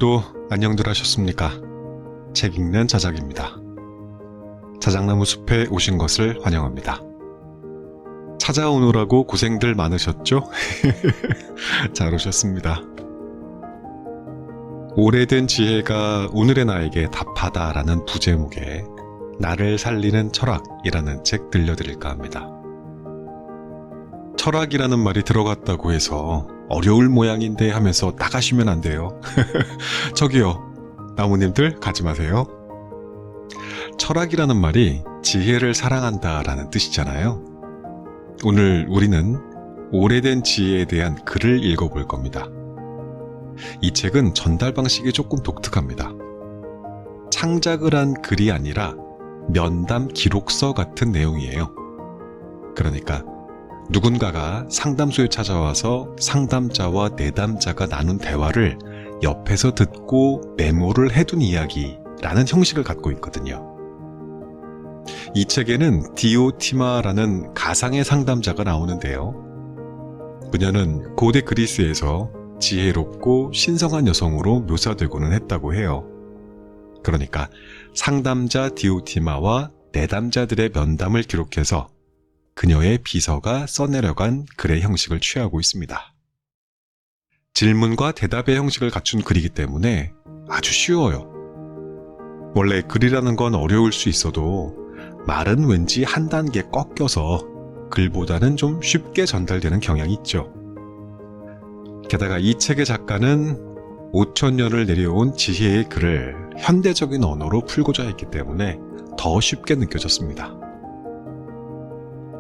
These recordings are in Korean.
오늘도 안녕들 하셨습니까? 책 읽는 자작입니다. 자작나무 숲에 오신 것을 환영합니다. 찾아오느라고 고생들 많으셨죠? 잘 오셨습니다. 오래된 지혜가 오늘의 나에게 답하다라는 부제목의 나를 살리는 철학이라는 책 들려드릴까 합니다. 철학이라는 말이 들어갔다고 해서 어려울 모양인데 하면서 나가시면 안 돼요. 저기요, 나무님들 가지 마세요. 철학이라는 말이 지혜를 사랑한다라는 뜻이잖아요. 오늘 우리는 오래된 지혜에 대한 글을 읽어볼 겁니다. 이 책은 전달 방식이 조금 독특합니다. 창작을 한 글이 아니라 면담 기록서 같은 내용이에요. 그러니까 누군가가 상담소에 찾아와서 상담자와 내담자가 나눈 대화를 옆에서 듣고 메모를 해둔 이야기라는 형식을 갖고 있거든요. 이 책에는 디오티마라는 가상의 상담자가 나오는데요. 그녀는 고대 그리스에서 지혜롭고 신성한 여성으로 묘사되고는 했다고 해요. 그러니까 상담자 디오티마와 내담자들의 면담을 기록해서 그녀의 비서가 써내려간 글의 형식을 취하고 있습니다. 질문과 대답의 형식을 갖춘 글이기 때문에 아주 쉬워요. 원래 글이라는 건 어려울 수 있어도 말은 왠지 한 단계 꺾여서 글보다는 좀 쉽게 전달되는 경향이 있죠. 게다가 이 책의 작가는 5,000년을 내려온 지혜의 글을 현대적인 언어로 풀고자 했기 때문에 더 쉽게 느껴졌습니다.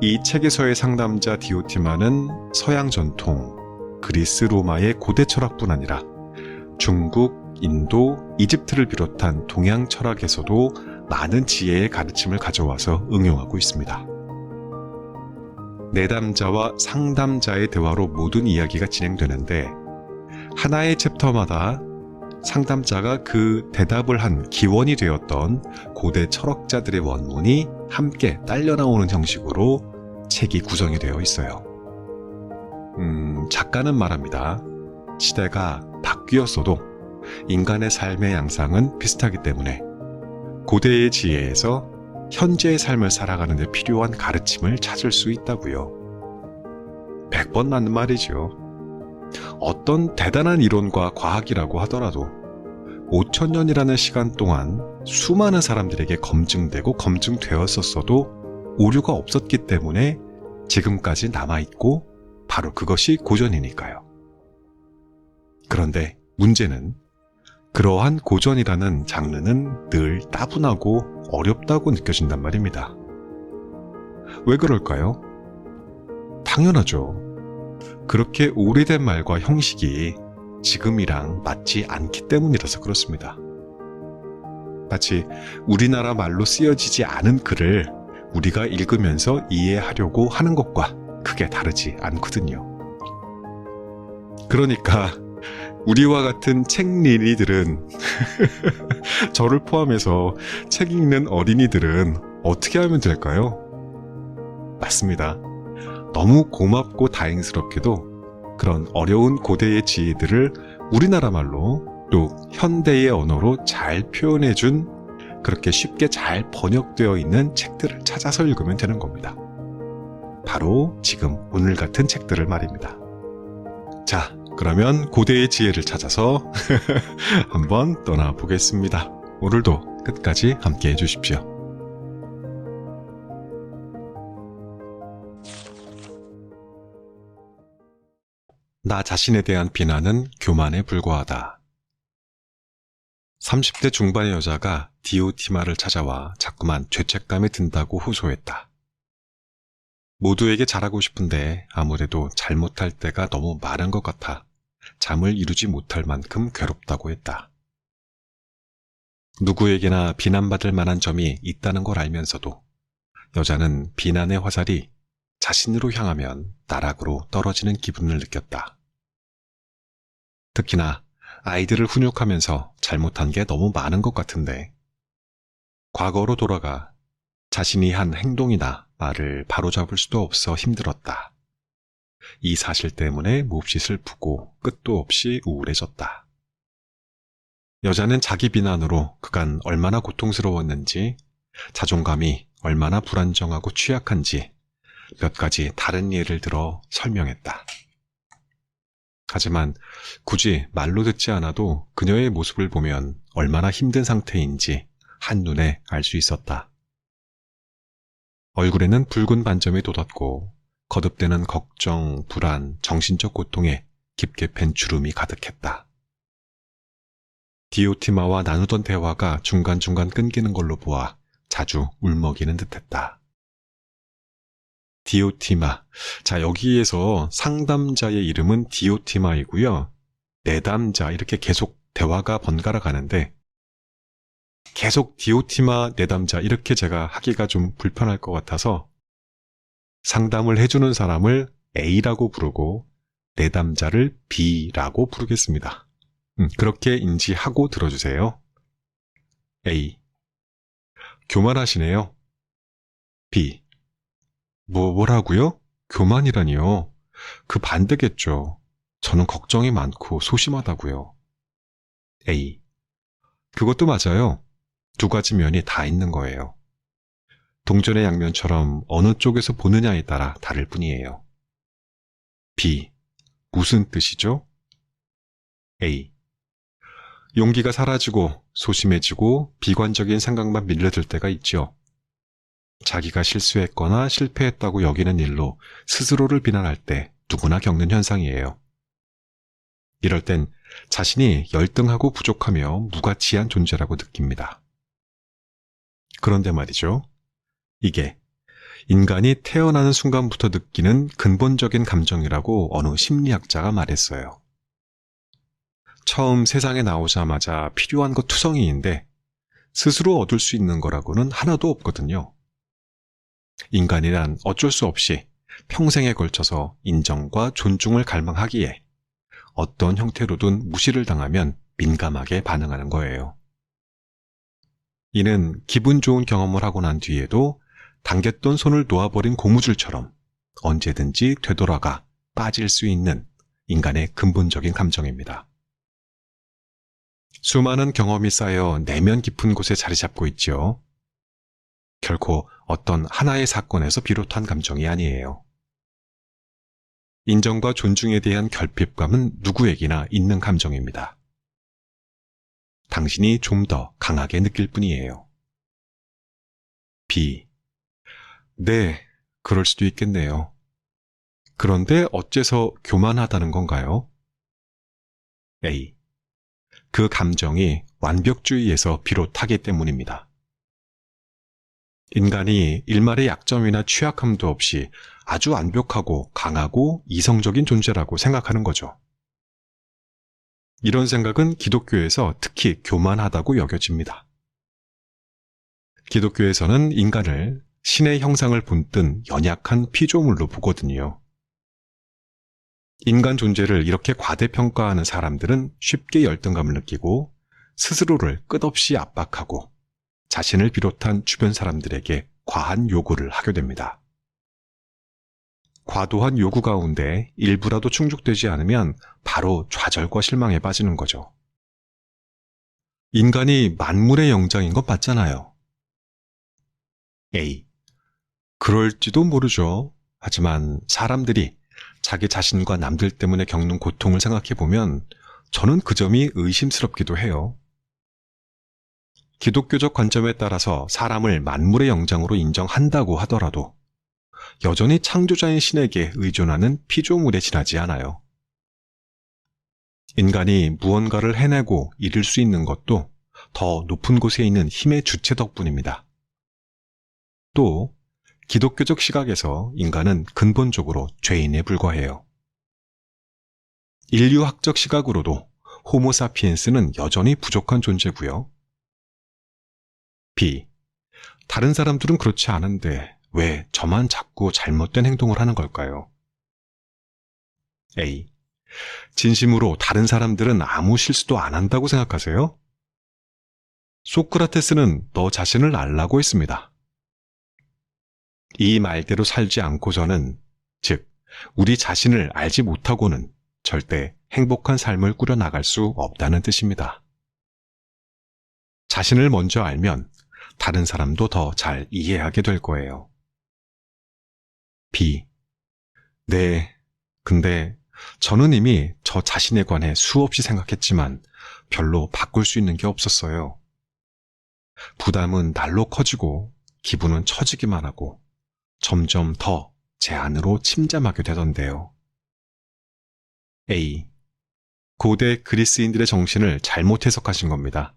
이 책에서의 상담자 디오티마는 서양 전통, 그리스 로마의 고대 철학뿐 아니라 중국, 인도, 이집트를 비롯한 동양 철학에서도 많은 지혜의 가르침을 가져와서 응용하고 있습니다. 내담자와 상담자의 대화로 모든 이야기가 진행되는데 하나의 챕터마다 상담자가 그 대답을 한 기원이 되었던 고대 철학자들의 원문이 함께 딸려 나오는 형식으로 책이 구성이 되어 있어요. 작가는 말합니다. 시대가 바뀌었어도 인간의 삶의 양상은 비슷하기 때문에 고대의 지혜에서 현재의 삶을 살아가는 데 필요한 가르침을 찾을 수 있다고요. 100번 맞는 말이죠. 어떤 대단한 이론과 과학이라고 하더라도 5,000년이라는 시간 동안 수많은 사람들에게 검증되고 검증되었었어도 오류가 없었기 때문에 지금까지 남아있고 바로 그것이 고전이니까요. 그런데 문제는 그러한 고전이라는 장르는 늘 따분하고 어렵다고 느껴진단 말입니다. 왜 그럴까요? 당연하죠. 그렇게 오래된 말과 형식이 지금이랑 맞지 않기 때문이라서 그렇습니다. 마치 우리나라 말로 쓰여지지 않은 글을 우리가 읽으면서 이해하려고 하는 것과 크게 다르지 않거든요. 그러니까 우리와 같은 책린이들은 저를 포함해서 책 읽는 어린이들은 어떻게 하면 될까요? 맞습니다. 너무 고맙고 다행스럽게도 그런 어려운 고대의 지혜들을 우리나라 말로 또 현대의 언어로 잘 표현해준 그렇게 쉽게 잘 번역되어 있는 책들을 찾아서 읽으면 되는 겁니다. 바로 지금 오늘 같은 책들을 말입니다. 자, 그러면 고대의 지혜를 찾아서 한번 떠나보겠습니다. 오늘도 끝까지 함께 해주십시오. 나 자신에 대한 비난은 교만에 불과하다. 30대 중반의 여자가 디오티마를 찾아와 자꾸만 죄책감이 든다고 호소했다. 모두에게 잘하고 싶은데 아무래도 잘못할 때가 너무 많은 것 같아 잠을 이루지 못할 만큼 괴롭다고 했다. 누구에게나 비난받을 만한 점이 있다는 걸 알면서도 여자는 비난의 화살이 자신으로 향하면 나락으로 떨어지는 기분을 느꼈다. 특히나 아이들을 훈육하면서 잘못한 게 너무 많은 것 같은데 과거로 돌아가 자신이 한 행동이나 말을 바로잡을 수도 없어 힘들었다. 이 사실 때문에 몹시 슬프고 끝도 없이 우울해졌다. 여자는 자기 비난으로 그간 얼마나 고통스러웠는지, 자존감이 얼마나 불안정하고 취약한지 몇 가지 다른 예를 들어 설명했다. 하지만 굳이 말로 듣지 않아도 그녀의 모습을 보면 얼마나 힘든 상태인지 한눈에 알 수 있었다. 얼굴에는 붉은 반점이 돋았고 거듭되는 걱정, 불안, 정신적 고통에 깊게 팬 주름이 가득했다. 디오티마와 나누던 대화가 중간중간 끊기는 걸로 보아 자주 울먹이는 듯했다. 디오티마. 자, 여기에서 상담자의 이름은 디오티마이고요. 내담자 이렇게 계속 대화가 번갈아 가는데 계속 디오티마, 내담자 이렇게 제가 하기가 좀 불편할 것 같아서 상담을 해주는 사람을 A라고 부르고 내담자를 B라고 부르겠습니다. 그렇게 인지하고 들어주세요. A. 교만하시네요. B. 뭐라고요? 교만이라니요? 그 반대겠죠. 저는 걱정이 많고 소심하다고요. A. 그것도 맞아요. 두 가지 면이 다 있는 거예요. 동전의 양면처럼 어느 쪽에서 보느냐에 따라 다를 뿐이에요. B. 무슨 뜻이죠? A. 용기가 사라지고 소심해지고 비관적인 생각만 밀려들 때가 있죠. 자기가 실수했거나 실패했다고 여기는 일로 스스로를 비난할 때 누구나 겪는 현상이에요. 이럴 땐 자신이 열등하고 부족하며 무가치한 존재라고 느낍니다. 그런데 말이죠. 이게 인간이 태어나는 순간부터 느끼는 근본적인 감정이라고 어느 심리학자가 말했어요. 처음 세상에 나오자마자 필요한 것 투성이인데 스스로 얻을 수 있는 거라고는 하나도 없거든요. 인간이란 어쩔 수 없이 평생에 걸쳐서 인정과 존중을 갈망하기에 어떤 형태로든 무시를 당하면 민감하게 반응하는 거예요. 이는 기분 좋은 경험을 하고 난 뒤에도 당겼던 손을 놓아버린 고무줄처럼 언제든지 되돌아가 빠질 수 있는 인간의 근본적인 감정입니다. 수많은 경험이 쌓여 내면 깊은 곳에 자리 잡고 있죠. 결코 어떤 하나의 사건에서 비롯한 감정이 아니에요. 인정과 존중에 대한 결핍감은 누구에게나 있는 감정입니다. 당신이 좀 더 강하게 느낄 뿐이에요. B. 네, 그럴 수도 있겠네요. 그런데 어째서 교만하다는 건가요? A. 그 감정이 완벽주의에서 비롯하기 때문입니다. 인간이 일말의 약점이나 취약함도 없이 아주 완벽하고 강하고 이성적인 존재라고 생각하는 거죠. 이런 생각은 기독교에서 특히 교만하다고 여겨집니다. 기독교에서는 인간을 신의 형상을 본뜬 연약한 피조물로 보거든요. 인간 존재를 이렇게 과대평가하는 사람들은 쉽게 열등감을 느끼고 스스로를 끝없이 압박하고 자신을 비롯한 주변 사람들에게 과한 요구를 하게 됩니다. 과도한 요구 가운데 일부라도 충족되지 않으면 바로 좌절과 실망에 빠지는 거죠. 인간이 만물의 영장인 건 맞잖아요. A. 그럴지도 모르죠. 하지만 사람들이 자기 자신과 남들 때문에 겪는 고통을 생각해보면 저는 그 점이 의심스럽기도 해요. 기독교적 관점에 따라서 사람을 만물의 영장으로 인정한다고 하더라도 여전히 창조자인 신에게 의존하는 피조물에 지나지 않아요. 인간이 무언가를 해내고 이룰 수 있는 것도 더 높은 곳에 있는 힘의 주체 덕분입니다. 또 기독교적 시각에서 인간은 근본적으로 죄인에 불과해요. 인류학적 시각으로도 호모사피엔스는 여전히 부족한 존재고요. B. 다른 사람들은 그렇지 않은데 왜 저만 자꾸 잘못된 행동을 하는 걸까요? A. 진심으로 다른 사람들은 아무 실수도 안 한다고 생각하세요? 소크라테스는 너 자신을 알라고 했습니다. 이 말대로 살지 않고서는, 즉 우리 자신을 알지 못하고는 절대 행복한 삶을 꾸려나갈 수 없다는 뜻입니다. 자신을 먼저 알면 다른 사람도 더 잘 이해하게 될 거예요. B. 네, 근데 저는 이미 저 자신에 관해 수없이 생각했지만 별로 바꿀 수 있는 게 없었어요. 부담은 날로 커지고 기분은 처지기만 하고 점점 더 제 안으로 침잠하게 되던데요. A. 고대 그리스인들의 정신을 잘못 해석하신 겁니다.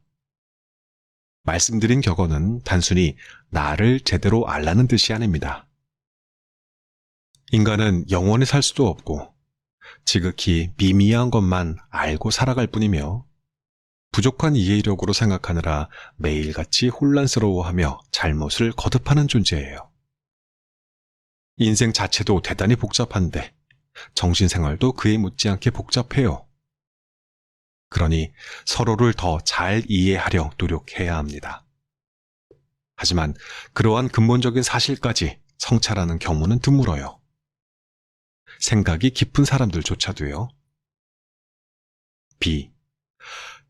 말씀드린 격언은 단순히 나를 제대로 알라는 뜻이 아닙니다. 인간은 영원히 살 수도 없고 지극히 미미한 것만 알고 살아갈 뿐이며 부족한 이해력으로 생각하느라 매일같이 혼란스러워하며 잘못을 거듭하는 존재예요. 인생 자체도 대단히 복잡한데 정신생활도 그에 못지않게 복잡해요. 그러니 서로를 더 잘 이해하려 노력해야 합니다. 하지만 그러한 근본적인 사실까지 성찰하는 경우는 드물어요. 생각이 깊은 사람들조차도요. B.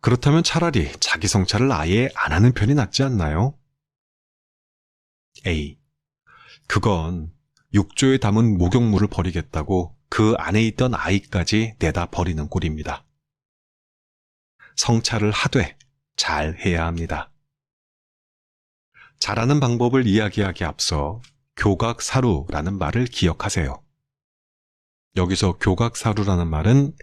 그렇다면 차라리 자기 성찰을 아예 안 하는 편이 낫지 않나요? A. 그건 욕조에 담은 목욕물을 버리겠다고 그 안에 있던 아이까지 내다 버리는 꼴입니다. 성찰을 하되 잘 해야 합니다. 잘하는 방법을 이야기하기에 앞서 교각사루라는 말을 기억하세요. 여기서 교각사루라는 말은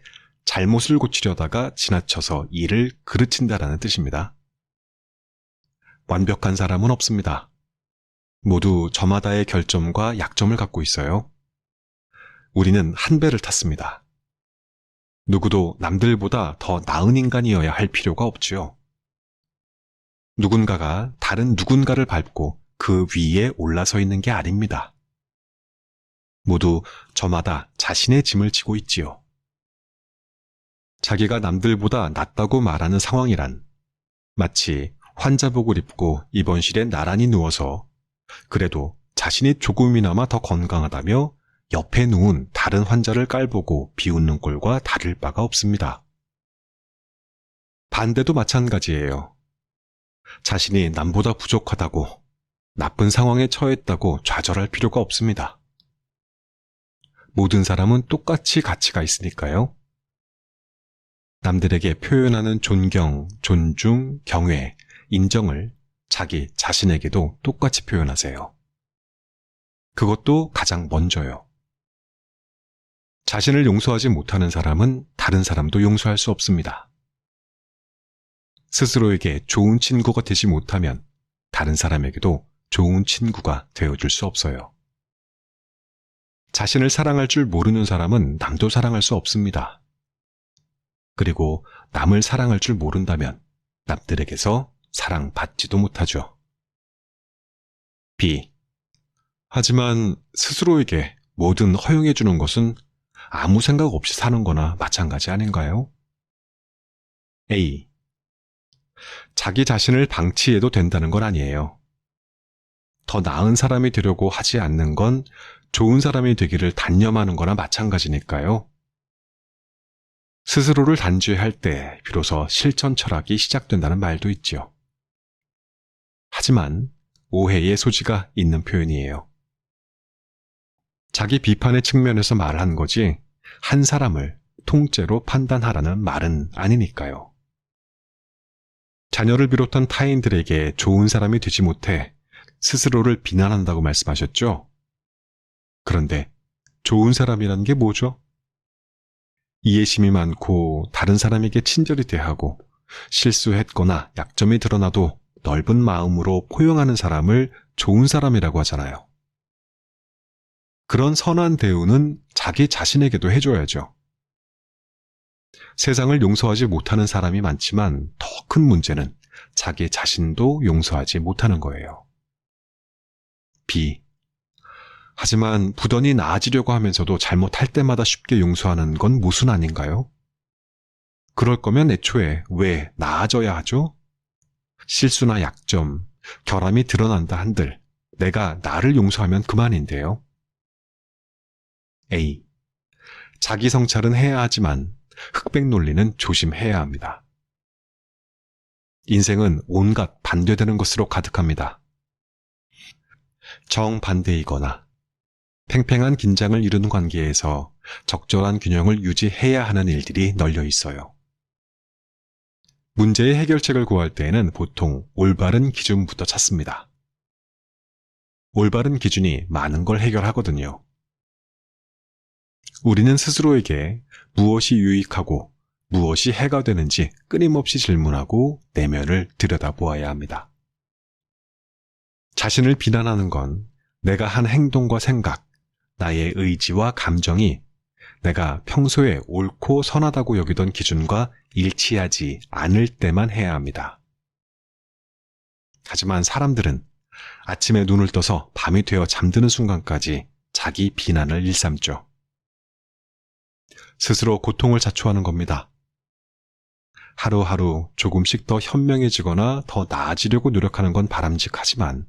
잘못을 고치려다가 지나쳐서 일을 그르친다라는 뜻입니다. 완벽한 사람은 없습니다. 모두 저마다의 결점과 약점을 갖고 있어요. 우리는 한 배를 탔습니다. 누구도 남들보다 더 나은 인간이어야 할 필요가 없지요. 누군가가 다른 누군가를 밟고 그 위에 올라서 있는 게 아닙니다. 모두 저마다 자신의 짐을 지고 있지요. 자기가 남들보다 낫다고 말하는 상황이란 마치 환자복을 입고 입원실에 나란히 누워서 그래도 자신이 조금이나마 더 건강하다며 옆에 누운 다른 환자를 깔보고 비웃는 꼴과 다를 바가 없습니다. 반대도 마찬가지예요. 자신이 남보다 부족하다고 나쁜 상황에 처했다고 좌절할 필요가 없습니다. 모든 사람은 똑같이 가치가 있으니까요. 남들에게 표현하는 존경, 존중, 경외, 인정을 자기 자신에게도 똑같이 표현하세요. 그것도 가장 먼저요. 자신을 용서하지 못하는 사람은 다른 사람도 용서할 수 없습니다. 스스로에게 좋은 친구가 되지 못하면 다른 사람에게도 좋은 친구가 되어줄 수 없어요. 자신을 사랑할 줄 모르는 사람은 남도 사랑할 수 없습니다. 그리고 남을 사랑할 줄 모른다면 남들에게서 사랑받지도 못하죠. B. 하지만 스스로에게 뭐든 허용해 주는 것은 아무 생각 없이 사는 거나 마찬가지 아닌가요? A. 자기 자신을 방치해도 된다는 건 아니에요. 더 나은 사람이 되려고 하지 않는 건 좋은 사람이 되기를 단념하는 거나 마찬가지니까요. 스스로를 단죄할 때 비로소 실천 철학이 시작된다는 말도 있죠. 하지만 오해의 소지가 있는 표현이에요. 자기 비판의 측면에서 말한 거지 한 사람을 통째로 판단하라는 말은 아니니까요. 자녀를 비롯한 타인들에게 좋은 사람이 되지 못해 스스로를 비난한다고 말씀하셨죠? 그런데 좋은 사람이라는 게 뭐죠? 이해심이 많고 다른 사람에게 친절히 대하고 실수했거나 약점이 드러나도 넓은 마음으로 포용하는 사람을 좋은 사람이라고 하잖아요. 그런 선한 대우는 자기 자신에게도 해줘야죠. 세상을 용서하지 못하는 사람이 많지만 더 큰 문제는 자기 자신도 용서하지 못하는 거예요. B. 하지만 부단히 나아지려고 하면서도 잘못할 때마다 쉽게 용서하는 건 모순 아닌가요? 그럴 거면 애초에 왜 나아져야 하죠? 실수나 약점, 결함이 드러난다 한들 내가 나를 용서하면 그만인데요. A. 자기 성찰은 해야 하지만 흑백 논리는 조심해야 합니다. 인생은 온갖 반대되는 것으로 가득합니다. 정반대이거나 팽팽한 긴장을 이루는 관계에서 적절한 균형을 유지해야 하는 일들이 널려 있어요. 문제의 해결책을 구할 때에는 보통 올바른 기준부터 찾습니다. 올바른 기준이 많은 걸 해결하거든요. 우리는 스스로에게 무엇이 유익하고 무엇이 해가 되는지 끊임없이 질문하고 내면을 들여다보아야 합니다. 자신을 비난하는 건 내가 한 행동과 생각, 나의 의지와 감정이 내가 평소에 옳고 선하다고 여기던 기준과 일치하지 않을 때만 해야 합니다. 하지만 사람들은 아침에 눈을 떠서 밤이 되어 잠드는 순간까지 자기 비난을 일삼죠. 스스로 고통을 자초하는 겁니다. 하루하루 조금씩 더 현명해지거나 더 나아지려고 노력하는 건 바람직하지만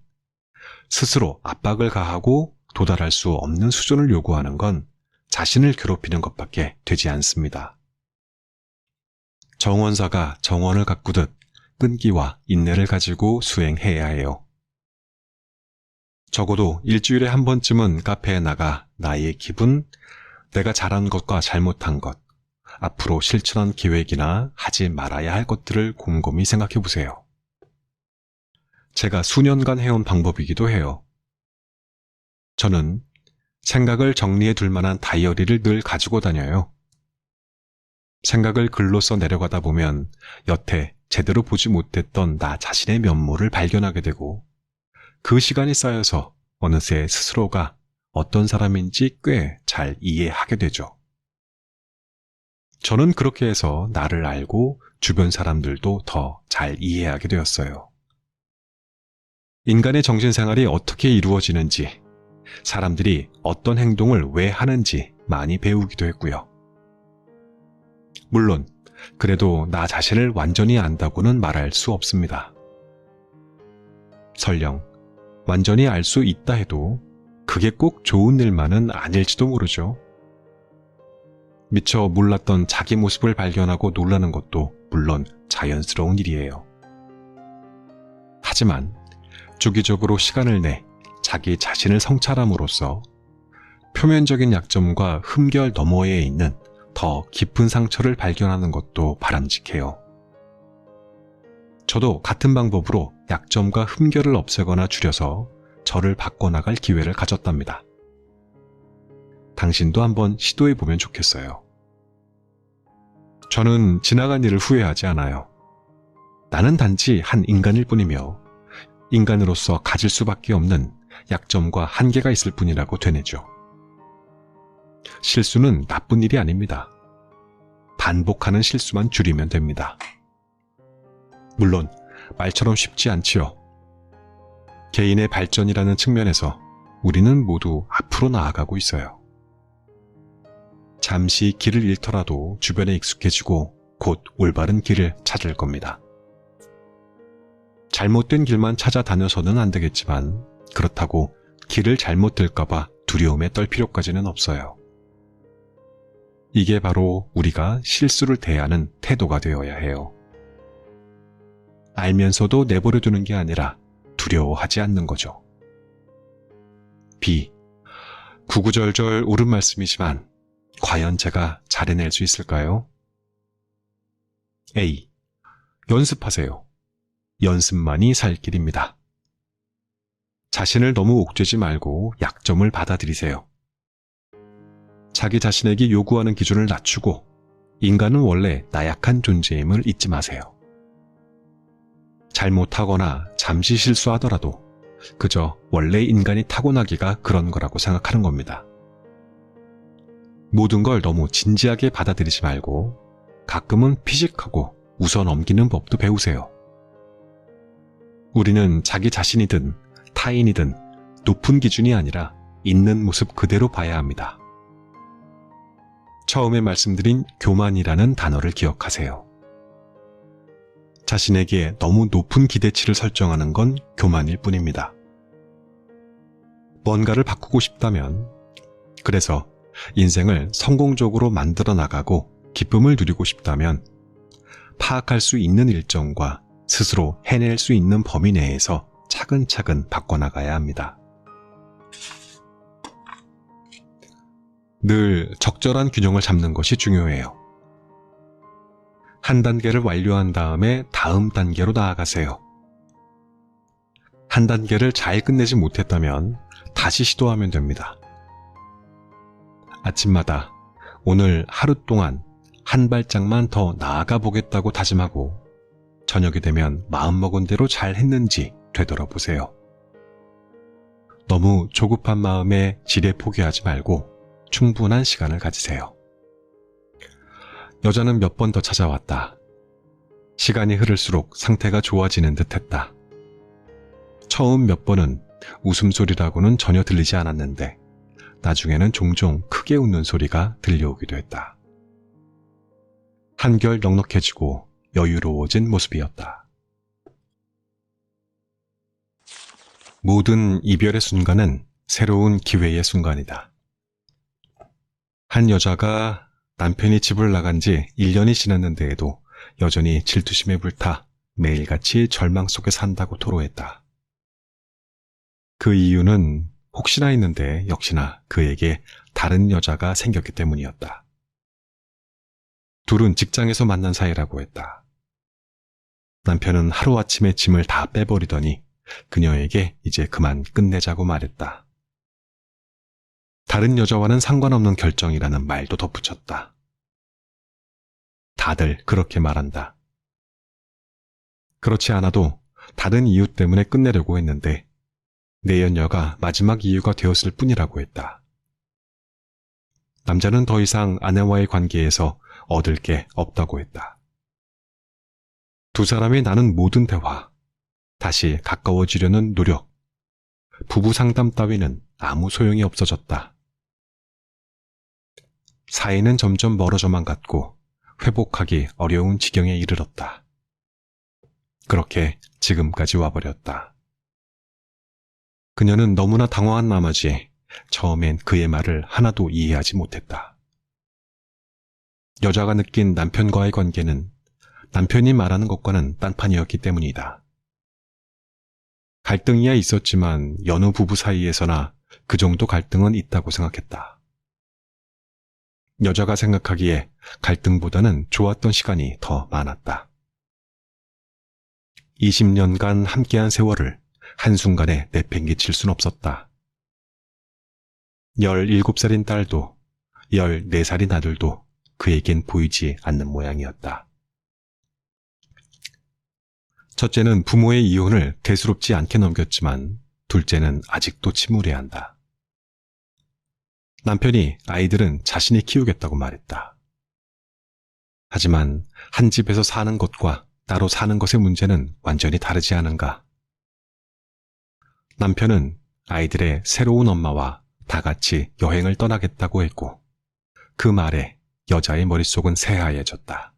스스로 압박을 가하고 도달할 수 없는 수준을 요구하는 건 자신을 괴롭히는 것밖에 되지 않습니다. 정원사가 정원을 가꾸듯 끈기와 인내를 가지고 수행해야 해요. 적어도 일주일에 한 번쯤은 카페에 나가 나의 기분, 내가 잘한 것과 잘못한 것, 앞으로 실천한 계획이나 하지 말아야 할 것들을 곰곰이 생각해 보세요. 제가 수년간 해온 방법이기도 해요. 저는 생각을 정리해 둘 만한 다이어리를 늘 가지고 다녀요. 생각을 글로 써 내려가다 보면 여태 제대로 보지 못했던 나 자신의 면모를 발견하게 되고 그 시간이 쌓여서 어느새 스스로가 어떤 사람인지 꽤 잘 이해하게 되죠. 저는 그렇게 해서 나를 알고 주변 사람들도 더 잘 이해하게 되었어요. 인간의 정신생활이 어떻게 이루어지는지, 사람들이 어떤 행동을 왜 하는지 많이 배우기도 했고요. 물론 그래도 나 자신을 완전히 안다고는 말할 수 없습니다. 설령 완전히 알 수 있다 해도 그게 꼭 좋은 일만은 아닐지도 모르죠. 미처 몰랐던 자기 모습을 발견하고 놀라는 것도 물론 자연스러운 일이에요. 하지만 주기적으로 시간을 내 자기 자신을 성찰함으로써 표면적인 약점과 흠결 너머에 있는 더 깊은 상처를 발견하는 것도 바람직해요. 저도 같은 방법으로 약점과 흠결을 없애거나 줄여서 저를 바꿔나갈 기회를 가졌답니다. 당신도 한번 시도해보면 좋겠어요. 저는 지나간 일을 후회하지 않아요. 나는 단지 한 인간일 뿐이며 인간으로서 가질 수밖에 없는 약점과 한계가 있을 뿐이라고 되뇌죠. 실수는 나쁜 일이 아닙니다. 반복하는 실수만 줄이면 됩니다. 물론 말처럼 쉽지 않지요. 개인의 발전이라는 측면에서 우리는 모두 앞으로 나아가고 있어요. 잠시 길을 잃더라도 주변에 익숙해지고 곧 올바른 길을 찾을 겁니다. 잘못된 길만 찾아다녀서는 안 되겠지만 그렇다고 길을 잘못 들까봐 두려움에 떨 필요까지는 없어요. 이게 바로 우리가 실수를 대하는 태도가 되어야 해요. 알면서도 내버려 두는 게 아니라 두려워하지 않는 거죠. B. 구구절절 옳은 말씀이지만 과연 제가 잘 해낼 수 있을까요? A. 연습하세요. 연습만이 살 길입니다. 자신을 너무 옥죄지 말고 약점을 받아들이세요. 자기 자신에게 요구하는 기준을 낮추고 인간은 원래 나약한 존재임을 잊지 마세요. 잘못하거나 잠시 실수하더라도 그저 원래 인간이 타고나기가 그런 거라고 생각하는 겁니다. 모든 걸 너무 진지하게 받아들이지 말고 가끔은 피식하고 웃어 넘기는 법도 배우세요. 우리는 자기 자신이든 타인이든 높은 기준이 아니라 있는 모습 그대로 봐야 합니다. 처음에 말씀드린 교만이라는 단어를 기억하세요. 자신에게 너무 높은 기대치를 설정하는 건 교만일 뿐입니다. 뭔가를 바꾸고 싶다면, 그래서 인생을 성공적으로 만들어 나가고 기쁨을 누리고 싶다면 파악할 수 있는 일정과 스스로 해낼 수 있는 범위 내에서 차근차근 바꿔나가야 합니다. 늘 적절한 균형을 잡는 것이 중요해요. 한 단계를 완료한 다음에 다음 단계로 나아가세요. 한 단계를 잘 끝내지 못했다면 다시 시도하면 됩니다. 아침마다 오늘 하루 동안 한 발짝만 더 나아가 보겠다고 다짐하고 저녁이 되면 마음먹은 대로 잘 했는지 되돌아보세요. 너무 조급한 마음에 지레 포기하지 말고 충분한 시간을 가지세요. 여자는 몇 번 더 찾아왔다. 시간이 흐를수록 상태가 좋아지는 듯했다. 처음 몇 번은 웃음소리라고는 전혀 들리지 않았는데 나중에는 종종 크게 웃는 소리가 들려오기도 했다. 한결 넉넉해지고 여유로워진 모습이었다. 모든 이별의 순간은 새로운 기회의 순간이다. 한 여자가 남편이 집을 나간 지 1년이 지났는데에도 여전히 질투심에 불타 매일같이 절망 속에 산다고 토로했다. 그 이유는 혹시나 했는데 역시나 그에게 다른 여자가 생겼기 때문이었다. 둘은 직장에서 만난 사이라고 했다. 남편은 하루아침에 짐을 다 빼버리더니 그녀에게 이제 그만 끝내자고 말했다. 다른 여자와는 상관없는 결정이라는 말도 덧붙였다. 다들 그렇게 말한다. 그렇지 않아도 다른 이유 때문에 끝내려고 했는데 내연녀가 마지막 이유가 되었을 뿐이라고 했다. 남자는 더 이상 아내와의 관계에서 얻을 게 없다고 했다. 두 사람이 나눈 모든 대화, 다시 가까워지려는 노력, 부부 상담 따위는 아무 소용이 없어졌다. 사이는 점점 멀어져만 갔고 회복하기 어려운 지경에 이르렀다. 그렇게 지금까지 와버렸다. 그녀는 너무나 당황한 나머지 처음엔 그의 말을 하나도 이해하지 못했다. 여자가 느낀 남편과의 관계는 남편이 말하는 것과는 딴판이었기 때문이다. 갈등이야 있었지만 여느 부부 사이에서나 그 정도 갈등은 있다고 생각했다. 여자가 생각하기에 갈등보다는 좋았던 시간이 더 많았다. 20년간 함께한 세월을 한순간에 내팽개칠 순 없었다. 17살인 딸도 14살인 아들도 그에겐 보이지 않는 모양이었다. 첫째는 부모의 이혼을 대수롭지 않게 넘겼지만 둘째는 아직도 침울해한다. 남편이 아이들은 자신이 키우겠다고 말했다. 하지만 한 집에서 사는 것과 따로 사는 것의 문제는 완전히 다르지 않은가. 남편은 아이들의 새로운 엄마와 다 같이 여행을 떠나겠다고 했고 그 말에 여자의 머릿속은 새하얘졌다.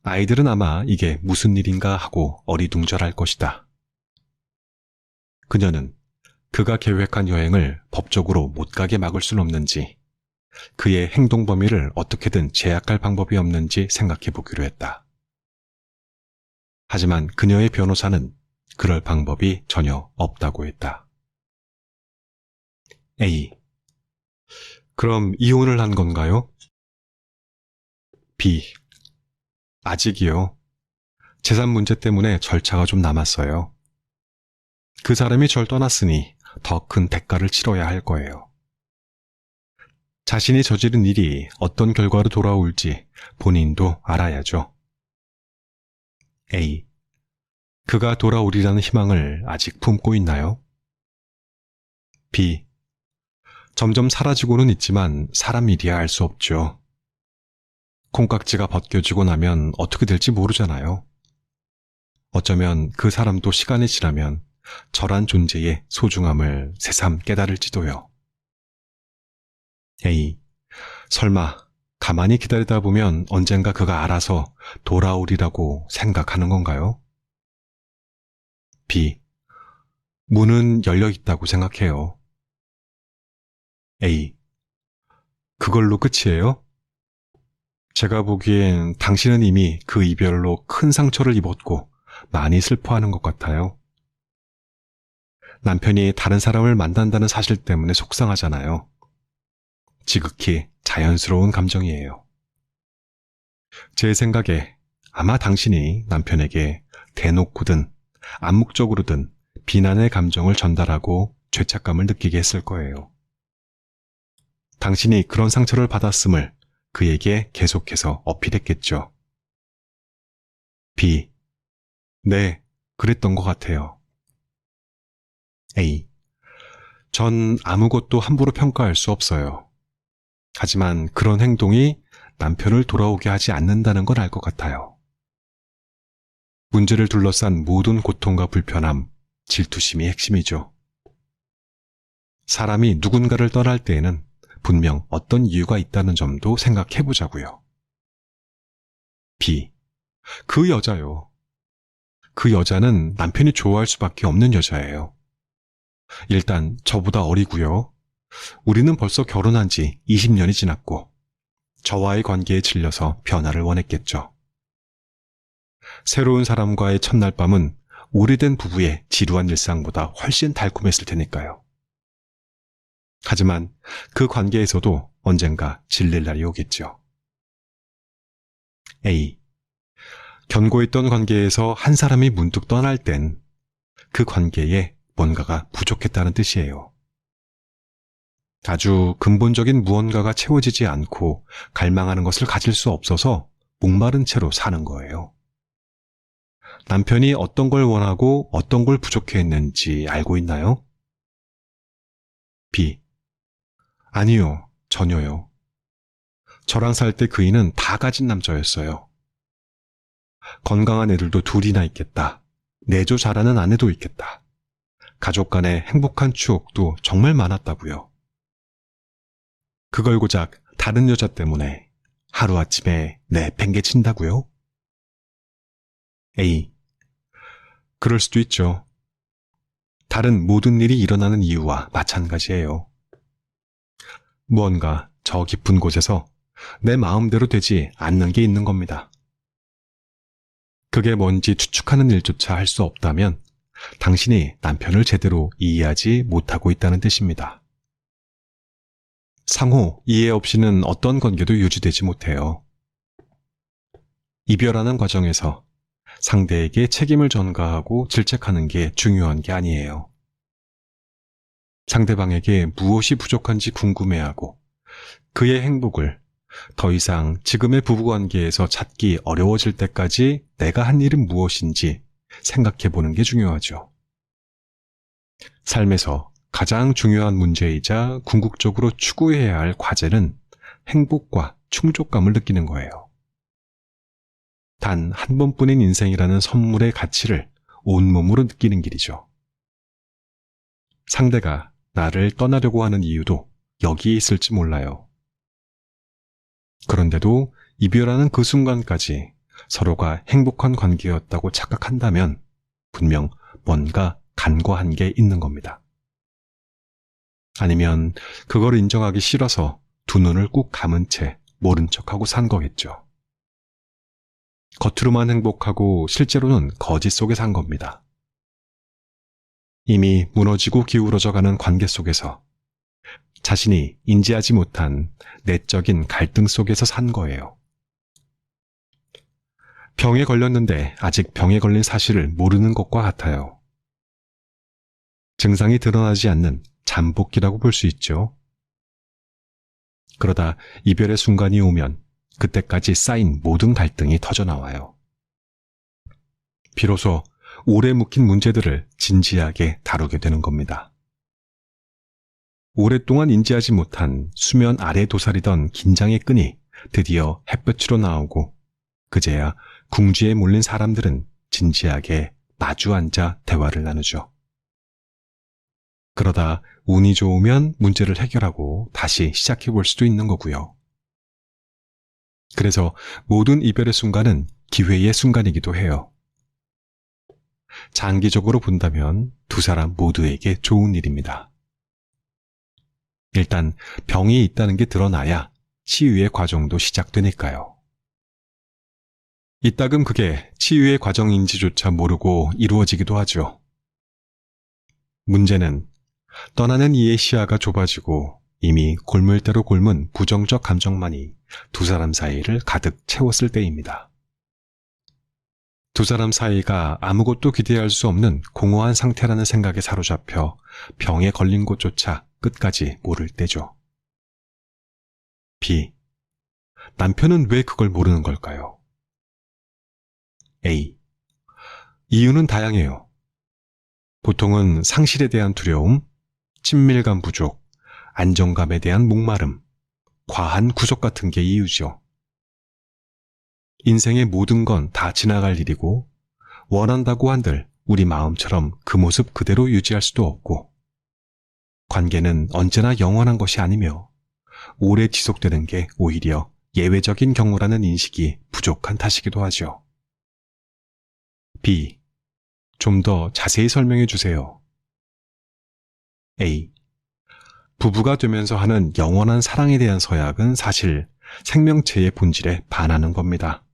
아이들은 아마 이게 무슨 일인가 하고 어리둥절할 것이다. 그녀는 그가 계획한 여행을 법적으로 못 가게 막을 순 없는지 그의 행동 범위를 어떻게든 제약할 방법이 없는지 생각해 보기로 했다. 하지만 그녀의 변호사는 그럴 방법이 전혀 없다고 했다. A. 그럼 이혼을 한 건가요? B. 아직이요. 재산 문제 때문에 절차가 좀 남았어요. 그 사람이 절 떠났으니 더 큰 대가를 치러야 할 거예요. 자신이 저지른 일이 어떤 결과로 돌아올지 본인도 알아야죠. A. 그가 돌아오리라는 희망을 아직 품고 있나요? B. 점점 사라지고는 있지만 사람 일이야 알 수 없죠. 콩깍지가 벗겨지고 나면 어떻게 될지 모르잖아요. 어쩌면 그 사람도 시간이 지나면 저란 존재의 소중함을 새삼 깨달을지도요. A. 설마 가만히 기다리다 보면 언젠가 그가 알아서 돌아오리라고 생각하는 건가요? B. 문은 열려 있다고 생각해요. A. 그걸로 끝이에요? 제가 보기엔 당신은 이미 그 이별로 큰 상처를 입었고 많이 슬퍼하는 것 같아요. 남편이 다른 사람을 만난다는 사실 때문에 속상하잖아요. 지극히 자연스러운 감정이에요. 제 생각에 아마 당신이 남편에게 대놓고든 암묵적으로든 비난의 감정을 전달하고 죄책감을 느끼게 했을 거예요. 당신이 그런 상처를 받았음을 그에게 계속해서 어필했겠죠. B. 네, 그랬던 것 같아요. A. 전 아무것도 함부로 평가할 수 없어요. 하지만 그런 행동이 남편을 돌아오게 하지 않는다는 걸 알 것 같아요. 문제를 둘러싼 모든 고통과 불편함, 질투심이 핵심이죠. 사람이 누군가를 떠날 때에는 분명 어떤 이유가 있다는 점도 생각해 보자고요. B. 그 여자요. 그 여자는 남편이 좋아할 수밖에 없는 여자예요. 일단 저보다 어리고요. 우리는 벌써 결혼한 지 20년이 지났고 저와의 관계에 질려서 변화를 원했겠죠. 새로운 사람과의 첫날 밤은 오래된 부부의 지루한 일상보다 훨씬 달콤했을 테니까요. 하지만 그 관계에서도 언젠가 질릴 날이 오겠죠. A. 견고했던 관계에서 한 사람이 문득 떠날 땐 그 관계에 뭔가가 부족했다는 뜻이에요. 아주 근본적인 무언가가 채워지지 않고 갈망하는 것을 가질 수 없어서 목마른 채로 사는 거예요. 남편이 어떤 걸 원하고 어떤 걸 부족해 했는지 알고 있나요? B. 아니요, 전혀요. 저랑 살 때 그이는 다 가진 남자였어요. 건강한 애들도 둘이나 있겠다. 내조 잘하는 아내도 있겠다. 가족 간의 행복한 추억도 정말 많았다고요. 그걸 고작 다른 여자 때문에 하루아침에 내팽개친다고요? A. 그럴 수도 있죠. 다른 모든 일이 일어나는 이유와 마찬가지예요. 무언가 저 깊은 곳에서 내 마음대로 되지 않는 게 있는 겁니다. 그게 뭔지 추측하는 일조차 할 수 없다면 당신이 남편을 제대로 이해하지 못하고 있다는 뜻입니다. 상호 이해 없이는 어떤 관계도 유지되지 못해요. 이별하는 과정에서 상대에게 책임을 전가하고 질책하는 게 중요한 게 아니에요. 상대방에게 무엇이 부족한지 궁금해하고 그의 행복을 더 이상 지금의 부부관계에서 찾기 어려워질 때까지 내가 한 일은 무엇인지 생각해 보는 게 중요하죠. 삶에서 가장 중요한 문제이자 궁극적으로 추구해야 할 과제는 행복과 충족감을 느끼는 거예요. 단 한 번뿐인 인생이라는 선물의 가치를 온몸으로 느끼는 길이죠. 상대가 나를 떠나려고 하는 이유도 여기에 있을지 몰라요. 그런데도 이별하는 그 순간까지 서로가 행복한 관계였다고 착각한다면 분명 뭔가 간과한 게 있는 겁니다. 아니면 그걸 인정하기 싫어서 두 눈을 꾹 감은 채 모른 척하고 산 거겠죠. 겉으로만 행복하고 실제로는 거짓 속에 산 겁니다. 이미 무너지고 기울어져가는 관계 속에서 자신이 인지하지 못한 내적인 갈등 속에서 산 거예요. 병에 걸렸는데 아직 병에 걸린 사실을 모르는 것과 같아요. 증상이 드러나지 않는 잠복기라고 볼 수 있죠. 그러다 이별의 순간이 오면 그때까지 쌓인 모든 갈등이 터져나와요. 비로소 오래 묵힌 문제들을 진지하게 다루게 되는 겁니다. 오랫동안 인지하지 못한 수면 아래 도사리던 긴장의 끈이 드디어 햇볕으로 나오고 그제야 궁지에 몰린 사람들은 진지하게 마주 앉아 대화를 나누죠. 그러다 운이 좋으면 문제를 해결하고 다시 시작해 볼 수도 있는 거고요. 그래서 모든 이별의 순간은 기회의 순간이기도 해요. 장기적으로 본다면 두 사람 모두에게 좋은 일입니다. 일단 병이 있다는 게 드러나야 치유의 과정도 시작되니까요. 이따금 그게 치유의 과정인지조차 모르고 이루어지기도 하죠. 문제는 떠나는 이의 시야가 좁아지고 이미 골물대로 곪은 부정적 감정만이 두 사람 사이를 가득 채웠을 때입니다. 두 사람 사이가 아무것도 기대할 수 없는 공허한 상태라는 생각에 사로잡혀 병에 걸린 곳조차 끝까지 모를 때죠. B. 남편은 왜 그걸 모르는 걸까요? A. 이유는 다양해요. 보통은 상실에 대한 두려움, 친밀감 부족, 안정감에 대한 목마름, 과한 구속 같은 게 이유죠. 인생의 모든 건 다 지나갈 일이고 원한다고 한들 우리 마음처럼 그 모습 그대로 유지할 수도 없고 관계는 언제나 영원한 것이 아니며 오래 지속되는 게 오히려 예외적인 경우라는 인식이 부족한 탓이기도 하죠. B. 좀 더 자세히 설명해 주세요. A. 부부가 되면서 하는 영원한 사랑에 대한 서약은 사실 생명체의 본질에 반하는 겁니다.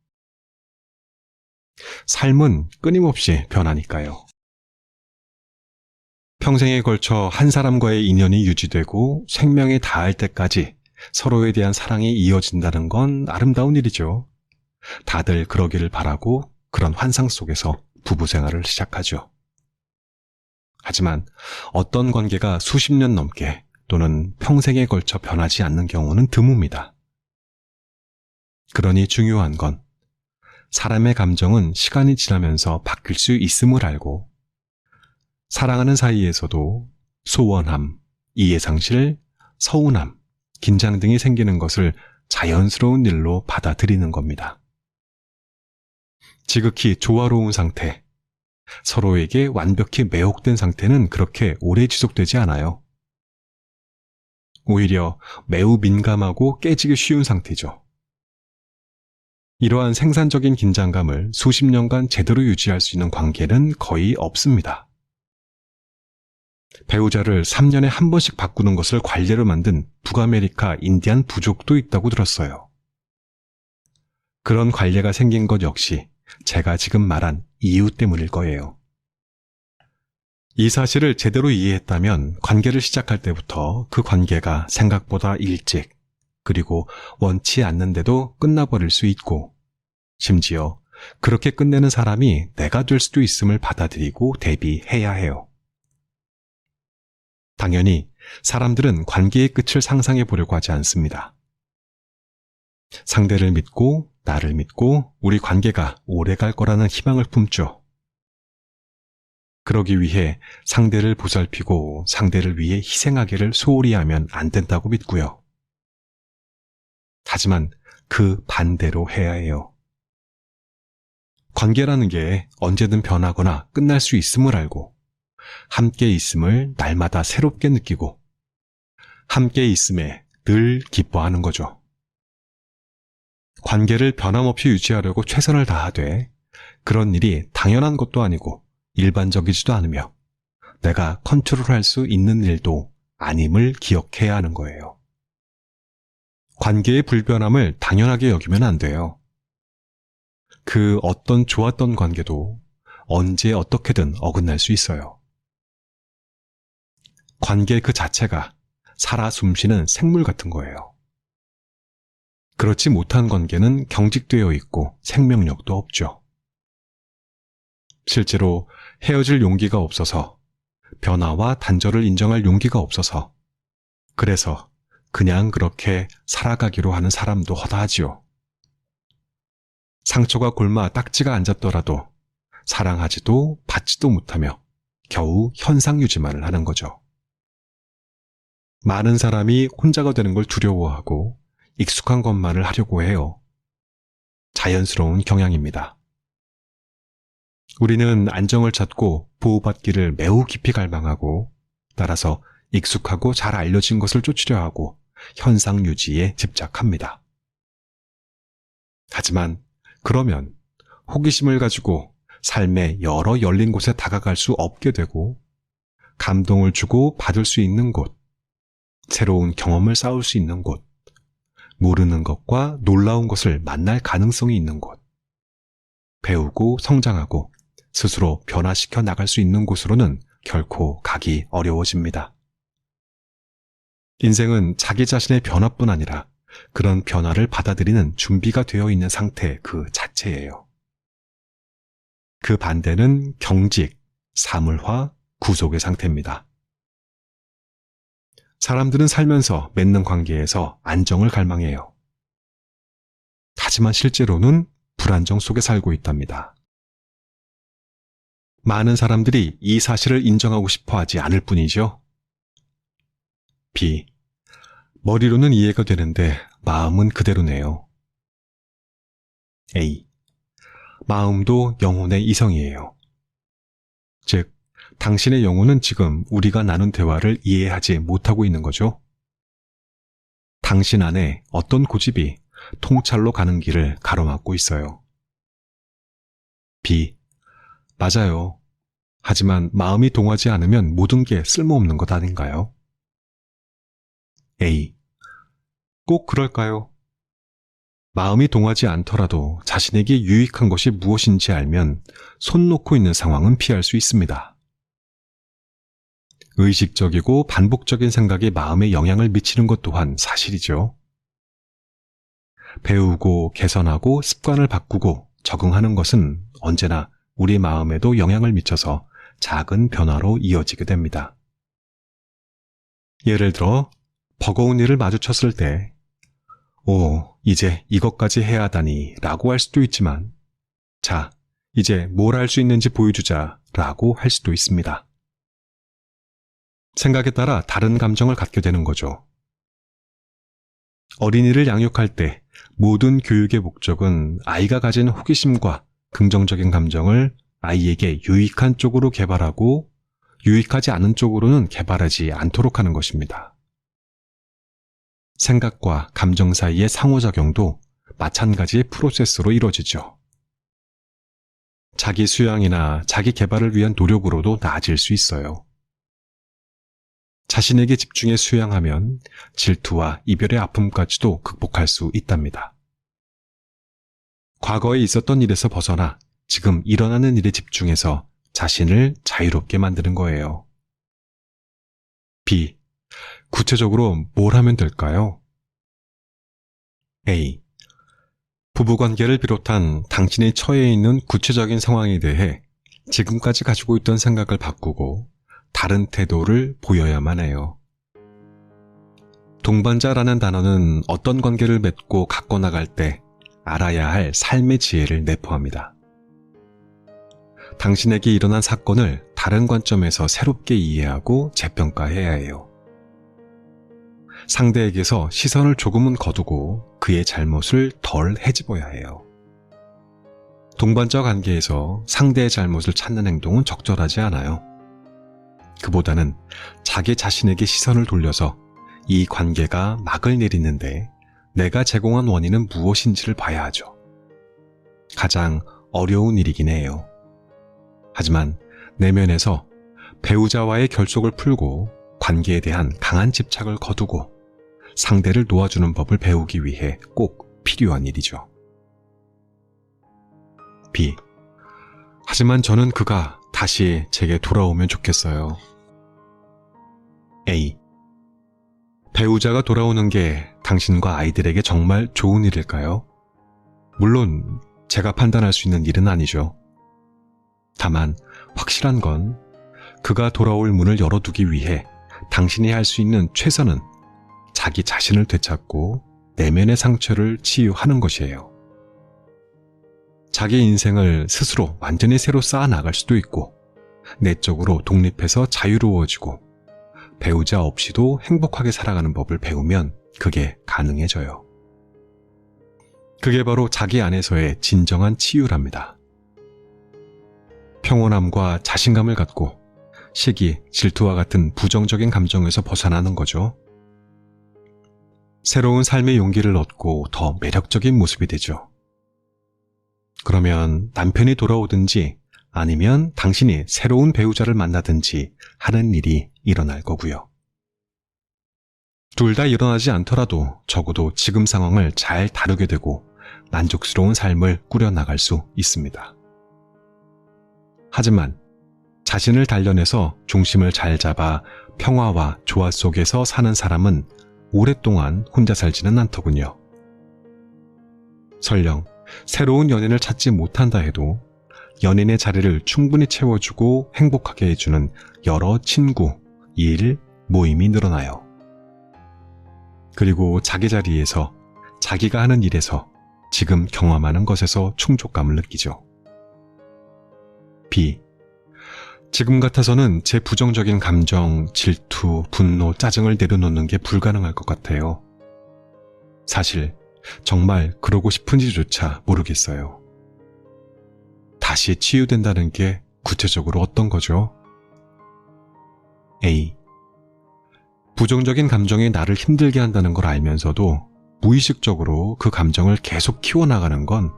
삶은 끊임없이 변하니까요. 평생에 걸쳐 한 사람과의 인연이 유지되고 생명에 닿을 때까지 서로에 대한 사랑이 이어진다는 건 아름다운 일이죠. 다들 그러기를 바라고 그런 환상 속에서 부부 생활을 시작하죠. 하지만 어떤 관계가 수십 년 넘게 또는 평생에 걸쳐 변하지 않는 경우는 드뭅니다. 그러니 중요한 건 사람의 감정은 시간이 지나면서 바뀔 수 있음을 알고 사랑하는 사이에서도 소원함, 이해상실, 서운함, 긴장 등이 생기는 것을 자연스러운 일로 받아들이는 겁니다. 지극히 조화로운 상태, 서로에게 완벽히 매혹된 상태는 그렇게 오래 지속되지 않아요. 오히려 매우 민감하고 깨지기 쉬운 상태죠. 이러한 생산적인 긴장감을 수십 년간 제대로 유지할 수 있는 관계는 거의 없습니다. 배우자를 3년에 한 번씩 바꾸는 것을 관례로 만든 북아메리카 인디안 부족도 있다고 들었어요. 그런 관례가 생긴 것 역시 제가 지금 말한 이유 때문일 거예요. 이 사실을 제대로 이해했다면 관계를 시작할 때부터 그 관계가 생각보다 일찍 그리고 원치 않는데도 끝나버릴 수 있고 심지어 그렇게 끝내는 사람이 내가 될 수도 있음을 받아들이고 대비해야 해요. 당연히 사람들은 관계의 끝을 상상해 보려고 하지 않습니다. 상대를 믿고 나를 믿고 우리 관계가 오래 갈 거라는 희망을 품죠. 그러기 위해 상대를 보살피고 상대를 위해 희생하기를 소홀히 하면 안 된다고 믿고요. 하지만 그 반대로 해야 해요. 관계라는 게 언제든 변하거나 끝날 수 있음을 알고 함께 있음을 날마다 새롭게 느끼고 함께 있음에 늘 기뻐하는 거죠. 관계를 변함없이 유지하려고 최선을 다하되 그런 일이 당연한 것도 아니고 일반적이지도 않으며 내가 컨트롤할 수 있는 일도 아님을 기억해야 하는 거예요. 관계의 불변함을 당연하게 여기면 안 돼요. 그 어떤 좋았던 관계도 언제 어떻게든 어긋날 수 있어요. 관계 그 자체가 살아 숨쉬는 생물 같은 거예요. 그렇지 못한 관계는 경직되어 있고 생명력도 없죠. 실제로 헤어질 용기가 없어서, 변화와 단절을 인정할 용기가 없어서, 그래서 그냥 그렇게 살아가기로 하는 사람도 허다하지요. 상처가 곪아 딱지가 앉았더라도 사랑하지도 받지도 못하며 겨우 현상 유지만을 하는 거죠. 많은 사람이 혼자가 되는 걸 두려워하고 익숙한 것만을 하려고 해요. 자연스러운 경향입니다. 우리는 안정을 찾고 보호받기를 매우 깊이 갈망하고 따라서 익숙하고 잘 알려진 것을 쫓으려 하고 현상 유지에 집착합니다. 하지만 그러면 호기심을 가지고 삶의 여러 열린 곳에 다가갈 수 없게 되고 감동을 주고 받을 수 있는 곳, 새로운 경험을 쌓을 수 있는 곳, 모르는 것과 놀라운 것을 만날 가능성이 있는 곳, 배우고 성장하고 스스로 변화시켜 나갈 수 있는 곳으로는 결코 가기 어려워집니다. 인생은 자기 자신의 변화뿐 아니라 그런 변화를 받아들이는 준비가 되어 있는 상태 그 자체예요. 그 반대는 경직, 사물화, 구속의 상태입니다. 사람들은 살면서 맺는 관계에서 안정을 갈망해요. 하지만 실제로는 불안정 속에 살고 있답니다. 많은 사람들이 이 사실을 인정하고 싶어 하지 않을 뿐이죠. B. 머리로는 이해가 되는데 마음은 그대로네요. A. 마음도 영혼의 이성이에요. 즉, 당신의 영혼은 지금 우리가 나눈 대화를 이해하지 못하고 있는 거죠. 당신 안에 어떤 고집이 통찰로 가는 길을 가로막고 있어요. B. 맞아요. 하지만 마음이 동하지 않으면 모든 게 쓸모없는 것 아닌가요? A. 꼭 그럴까요? 마음이 동하지 않더라도 자신에게 유익한 것이 무엇인지 알면 손 놓고 있는 상황은 피할 수 있습니다. 의식적이고 반복적인 생각이 마음에 영향을 미치는 것 또한 사실이죠. 배우고 개선하고 습관을 바꾸고 적응하는 것은 언제나 우리 마음에도 영향을 미쳐서 작은 변화로 이어지게 됩니다. 예를 들어 버거운 일을 마주쳤을 때 이제 이것까지 해야 하다니 라고 할 수도 있지만 자, 이제 뭘 할 수 있는지 보여주자 라고 할 수도 있습니다. 생각에 따라 다른 감정을 갖게 되는 거죠. 어린이를 양육할 때 모든 교육의 목적은 아이가 가진 호기심과 긍정적인 감정을 아이에게 유익한 쪽으로 개발하고 유익하지 않은 쪽으로는 개발하지 않도록 하는 것입니다. 생각과 감정 사이의 상호작용도 마찬가지의 프로세스로 이루어지죠. 자기 수양이나 자기 개발을 위한 노력으로도 나아질 수 있어요. 자신에게 집중해 수양하면 질투와 이별의 아픔까지도 극복할 수 있답니다. 과거에 있었던 일에서 벗어나 지금 일어나는 일에 집중해서 자신을 자유롭게 만드는 거예요. B. 구체적으로 뭘 하면 될까요? A. 부부관계를 비롯한 당신이 처해 있는 구체적인 상황에 대해 지금까지 가지고 있던 생각을 바꾸고 다른 태도를 보여야만 해요. 동반자라는 단어는 어떤 관계를 맺고 갖고 나갈 때 알아야 할 삶의 지혜를 내포합니다. 당신에게 일어난 사건을 다른 관점에서 새롭게 이해하고 재평가해야 해요. 상대에게서 시선을 조금은 거두고 그의 잘못을 덜 헤집어야 해요. 동반자 관계에서 상대의 잘못을 찾는 행동은 적절하지 않아요. 그보다는 자기 자신에게 시선을 돌려서 이 관계가 막을 내리는데 내가 제공한 원인은 무엇인지를 봐야 하죠. 가장 어려운 일이긴 해요. 하지만 내면에서 배우자와의 결속을 풀고 관계에 대한 강한 집착을 거두고 상대를 놓아주는 법을 배우기 위해 꼭 필요한 일이죠. B. 하지만 저는 그가 다시 제게 돌아오면 좋겠어요. A. 배우자가 돌아오는 게 당신과 아이들에게 정말 좋은 일일까요? 물론 제가 판단할 수 있는 일은 아니죠. 다만 확실한 건 그가 돌아올 문을 열어두기 위해 당신이 할 수 있는 최선은 자기 자신을 되찾고 내면의 상처를 치유하는 것이에요. 자기 인생을 스스로 완전히 새로 쌓아 나갈 수도 있고 내적으로 독립해서 자유로워지고 배우자 없이도 행복하게 살아가는 법을 배우면 그게 가능해져요. 그게 바로 자기 안에서의 진정한 치유랍니다. 평온함과 자신감을 갖고 시기, 질투와 같은 부정적인 감정에서 벗어나는 거죠. 새로운 삶의 용기를 얻고 더 매력적인 모습이 되죠. 그러면 남편이 돌아오든지 아니면 당신이 새로운 배우자를 만나든지 하는 일이 일어날 거고요. 둘 다 일어나지 않더라도 적어도 지금 상황을 잘 다루게 되고 만족스러운 삶을 꾸려나갈 수 있습니다. 하지만 자신을 단련해서 중심을 잘 잡아 평화와 조화 속에서 사는 사람은 오랫동안 혼자 살지는 않더군요. 설령 새로운 연인을 찾지 못한다 해도 연인의 자리를 충분히 채워주고 행복하게 해주는 여러 친구, 일, 모임이 늘어나요. 그리고 자기 자리에서, 자기가 하는 일에서, 지금 경험하는 것에서 충족감을 느끼죠. B. 지금 같아서는 제 부정적인 감정, 질투, 분노, 짜증을 내려놓는 게 불가능할 것 같아요. 사실 정말 그러고 싶은지조차 모르겠어요. 다시 치유된다는 게 구체적으로 어떤 거죠? A. 부정적인 감정이 나를 힘들게 한다는 걸 알면서도 무의식적으로 그 감정을 계속 키워나가는 건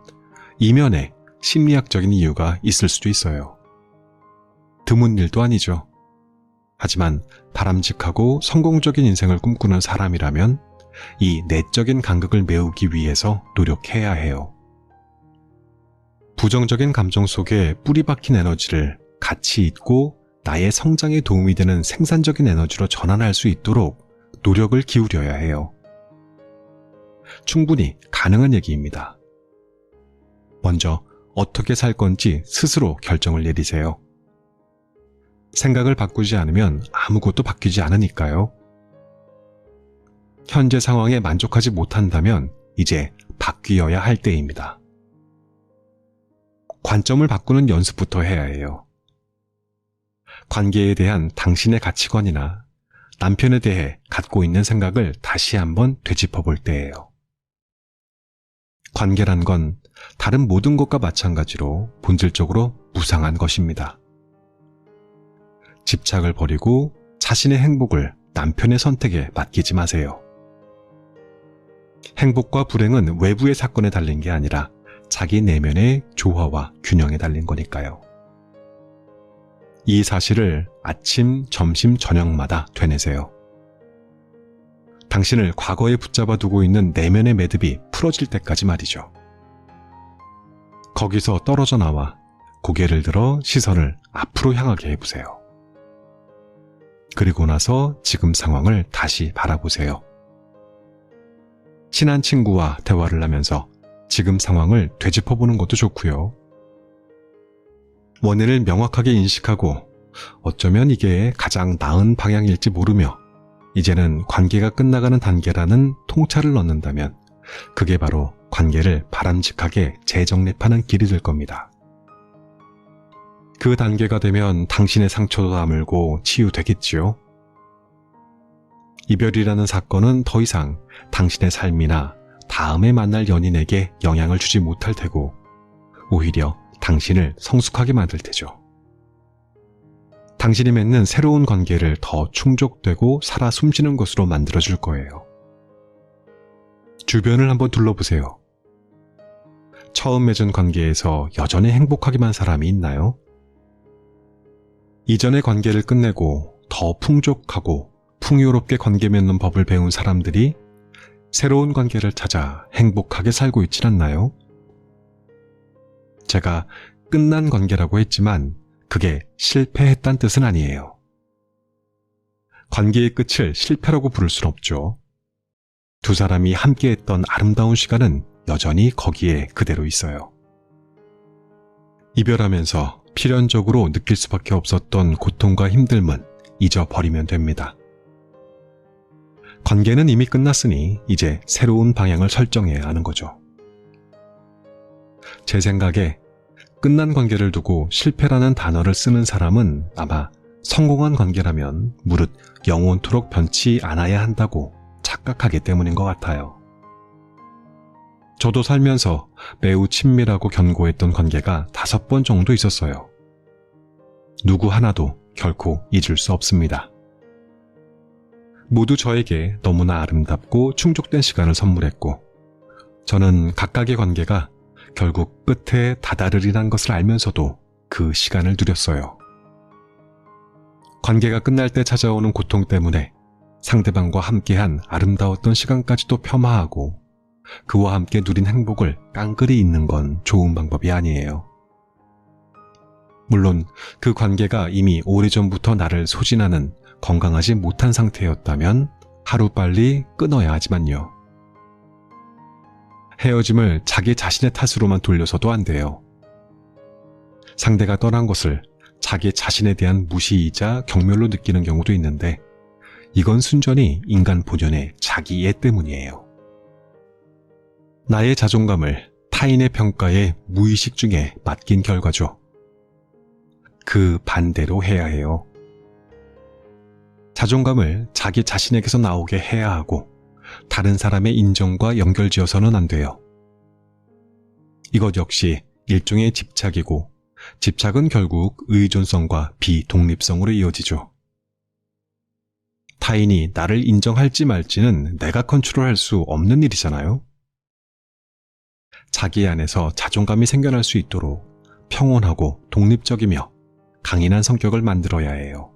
이면에 심리학적인 이유가 있을 수도 있어요. 드문 일도 아니죠. 하지만 바람직하고 성공적인 인생을 꿈꾸는 사람이라면 이 내적인 간극을 메우기 위해서 노력해야 해요. 부정적인 감정 속에 뿌리 박힌 에너지를 가치 있고 나의 성장에 도움이 되는 생산적인 에너지로 전환할 수 있도록 노력을 기울여야 해요. 충분히 가능한 얘기입니다. 먼저 어떻게 살 건지 스스로 결정을 내리세요. 생각을 바꾸지 않으면 아무것도 바뀌지 않으니까요. 현재 상황에 만족하지 못한다면 이제 바뀌어야 할 때입니다. 관점을 바꾸는 연습부터 해야 해요. 관계에 대한 당신의 가치관이나 남편에 대해 갖고 있는 생각을 다시 한번 되짚어 볼 때예요. 관계란 건 다른 모든 것과 마찬가지로 본질적으로 무상한 것입니다. 집착을 버리고 자신의 행복을 남편의 선택에 맡기지 마세요. 행복과 불행은 외부의 사건에 달린 게 아니라 자기 내면의 조화와 균형에 달린 거니까요. 이 사실을 아침, 점심, 저녁마다 되뇌세요. 당신을 과거에 붙잡아 두고 있는 내면의 매듭이 풀어질 때까지 말이죠. 거기서 떨어져 나와 고개를 들어 시선을 앞으로 향하게 해보세요. 그리고 나서 지금 상황을 다시 바라보세요. 친한 친구와 대화를 하면서 지금 상황을 되짚어보는 것도 좋고요. 원인을 명확하게 인식하고 어쩌면 이게 가장 나은 방향일지 모르며 이제는 관계가 끝나가는 단계라는 통찰을 넣는다면 그게 바로 관계를 바람직하게 재정립하는 길이 될 겁니다. 그 단계가 되면 당신의 상처도 다물고 치유되겠지요. 이별이라는 사건은 더 이상 당신의 삶이나 다음에 만날 연인에게 영향을 주지 못할 테고 오히려 당신을 성숙하게 만들 테죠. 당신이 맺는 새로운 관계를 더 충족되고 살아 숨쉬는 것으로 만들어줄 거예요. 주변을 한번 둘러보세요. 처음 맺은 관계에서 여전히 행복하기만 한 사람이 있나요? 이전의 관계를 끝내고 더 풍족하고 풍요롭게 관계 맺는 법을 배운 사람들이 새로운 관계를 찾아 행복하게 살고 있질 않나요? 제가 끝난 관계라고 했지만 그게 실패했단 뜻은 아니에요. 관계의 끝을 실패라고 부를 순 없죠. 두 사람이 함께했던 아름다운 시간은 여전히 거기에 그대로 있어요. 이별하면서 필연적으로 느낄 수밖에 없었던 고통과 힘듦은 잊어버리면 됩니다. 관계는 이미 끝났으니 이제 새로운 방향을 설정해야 하는 거죠. 제 생각에 끝난 관계를 두고 실패라는 단어를 쓰는 사람은 아마 성공한 관계라면 무릇 영원토록 변치 않아야 한다고 착각하기 때문인 것 같아요. 저도 살면서 매우 친밀하고 견고했던 관계가 5번 정도 있었어요. 누구 하나도 결코 잊을 수 없습니다. 모두 저에게 너무나 아름답고 충족된 시간을 선물했고 저는 각각의 관계가 결국 끝에 다다르리란 것을 알면서도 그 시간을 누렸어요. 관계가 끝날 때 찾아오는 고통 때문에 상대방과 함께한 아름다웠던 시간까지도 폄하하고 그와 함께 누린 행복을 깡그리 잊는 건 좋은 방법이 아니에요. 물론 그 관계가 이미 오래전부터 나를 소진하는 건강하지 못한 상태였다면 하루빨리 끊어야 하지만요. 헤어짐을 자기 자신의 탓으로만 돌려서도 안 돼요. 상대가 떠난 것을 자기 자신에 대한 무시이자 경멸로 느끼는 경우도 있는데 이건 순전히 인간 본연의 자기 이해 때문이에요. 나의 자존감을 타인의 평가에 무의식 중에 맡긴 결과죠. 그 반대로 해야 해요. 자존감을 자기 자신에게서 나오게 해야 하고 다른 사람의 인정과 연결지어서는 안 돼요. 이것 역시 일종의 집착이고 집착은 결국 의존성과 비독립성으로 이어지죠. 타인이 나를 인정할지 말지는 내가 컨트롤할 수 없는 일이잖아요. 자기 안에서 자존감이 생겨날 수 있도록 평온하고 독립적이며 강인한 성격을 만들어야 해요.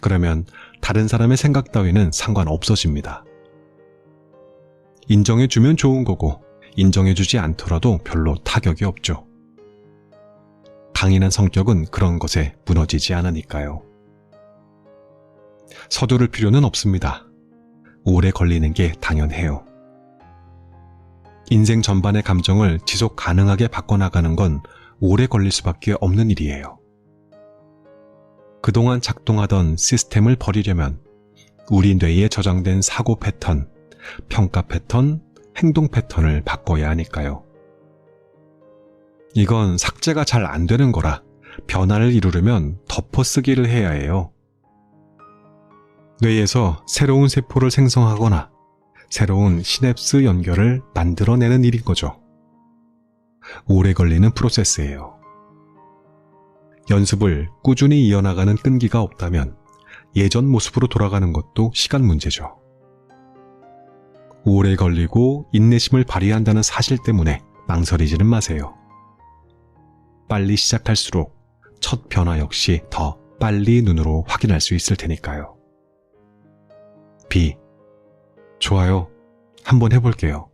그러면 다른 사람의 생각 따위는 상관없어집니다. 인정해주면 좋은 거고 인정해주지 않더라도 별로 타격이 없죠. 강인한 성격은 그런 것에 무너지지 않으니까요. 서두를 필요는 없습니다. 오래 걸리는 게 당연해요. 인생 전반의 감정을 지속 가능하게 바꿔나가는 건 오래 걸릴 수밖에 없는 일이에요. 그동안 작동하던 시스템을 버리려면 우리 뇌에 저장된 사고 패턴, 평가 패턴, 행동 패턴을 바꿔야 하니까요. 이건 삭제가 잘 안 되는 거라 변화를 이루려면 덮어쓰기를 해야 해요. 뇌에서 새로운 세포를 생성하거나 새로운 시냅스 연결을 만들어내는 일인 거죠. 오래 걸리는 프로세스예요. 연습을 꾸준히 이어나가는 끈기가 없다면 예전 모습으로 돌아가는 것도 시간 문제죠. 오래 걸리고 인내심을 발휘한다는 사실 때문에 망설이지는 마세요. 빨리 시작할수록 첫 변화 역시 더 빨리 눈으로 확인할 수 있을 테니까요. B. 좋아요. 한번 해볼게요.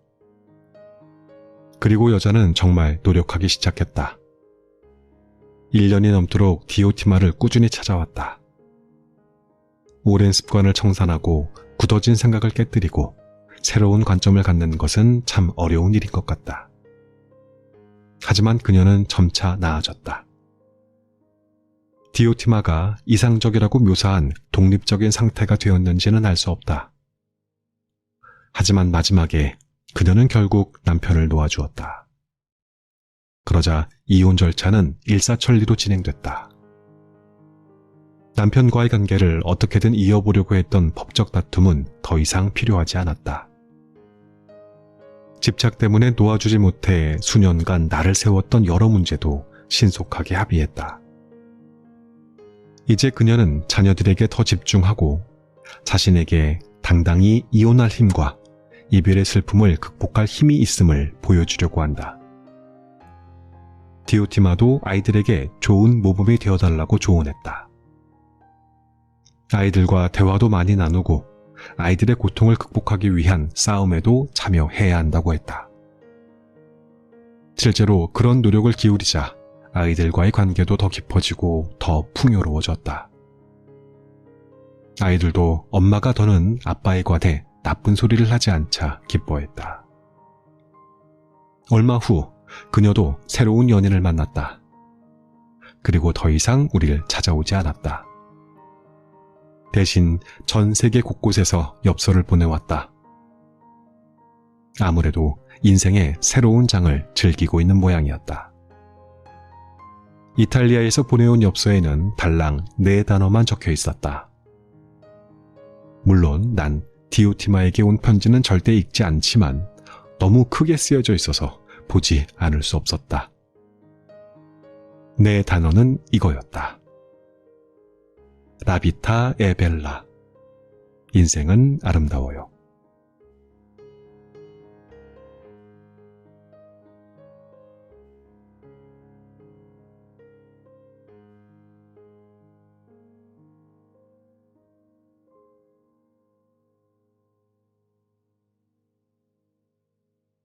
그리고 여자는 정말 노력하기 시작했다. 1년이 넘도록 DOT마를 꾸준히 찾아왔다. 오랜 습관을 청산하고 굳어진 생각을 깨뜨리고 새로운 관점을 갖는 것은 참 어려운 일인 것 같다. 하지만 그녀는 점차 나아졌다. DOT마가 이상적이라고 묘사한 독립적인 상태가 되었는지는 알 수 없다. 하지만 마지막에 그녀는 결국 남편을 놓아주었다. 그러자 이혼 절차는 일사천리로 진행됐다. 남편과의 관계를 어떻게든 이어보려고 했던 법적 다툼은 더 이상 필요하지 않았다. 집착 때문에 놓아주지 못해 수년간 나를 세웠던 여러 문제도 신속하게 합의했다. 이제 그녀는 자녀들에게 더 집중하고 자신에게 당당히 이혼할 힘과 이별의 슬픔을 극복할 힘이 있음을 보여주려고 한다. DOT마도 아이들에게 좋은 모범이 되어달라고 조언했다. 아이들과 대화도 많이 나누고 아이들의 고통을 극복하기 위한 싸움에도 참여해야 한다고 했다. 실제로 그런 노력을 기울이자 아이들과의 관계도 더 깊어지고 더 풍요로워졌다. 아이들도 엄마가 더는 아빠에 관해 나쁜 소리를 하지 않자 기뻐했다. 얼마 후 그녀도 새로운 연인을 만났다. 그리고 더 이상 우리를 찾아오지 않았다. 대신 전 세계 곳곳에서 엽서를 보내왔다. 아무래도 인생의 새로운 장을 즐기고 있는 모양이었다. 이탈리아에서 보내온 엽서에는 달랑 4단어만 적혀 있었다. 물론 난 DOT마에게 온 편지는 절대 읽지 않지만 너무 크게 쓰여져 있어서 보지 않을 수 없었다. 내 단어는 이거였다. 라비타 에벨라. 인생은 아름다워요.